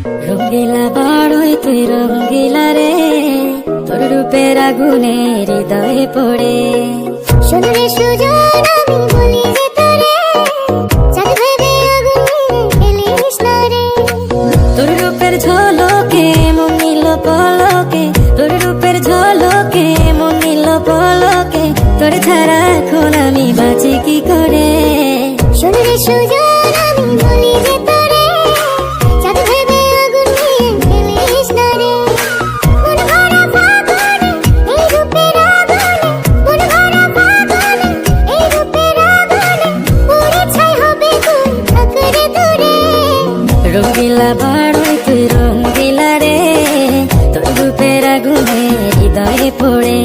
রঙ্গিলা বাড়ই তুই রঙ্গিলা রে, তোর রূপের আগুনে হৃদয়ে পড়ে। শুনলে সুজন আমি বলি যে তোরে, চাঁদ ভেবে আগুন ফেলিস না রে। তোর রূপের ঝলকে মন নিল পলকে, তোর রূপের ঝলকে মন নিল পলকে, তোর ছাড়া এখন আমি বাঁচি কি করে। শুনলে সুজন আমি বলি যে তোরে, চাঁদ ভেবে আগুন ফেলিস না রে। মন ভরা ফাগুনে এই রূপের আগুনে, মন ভরা ফাগুনে এই রূপের আগুনে, পুড়ে ছাই হবে তুই থাক রে দূরে। রঙ্গিলা বাড়ই তুই রঙ্গিলা রে, তোর রূপের আগুনে হৃদয়ে পড়ে।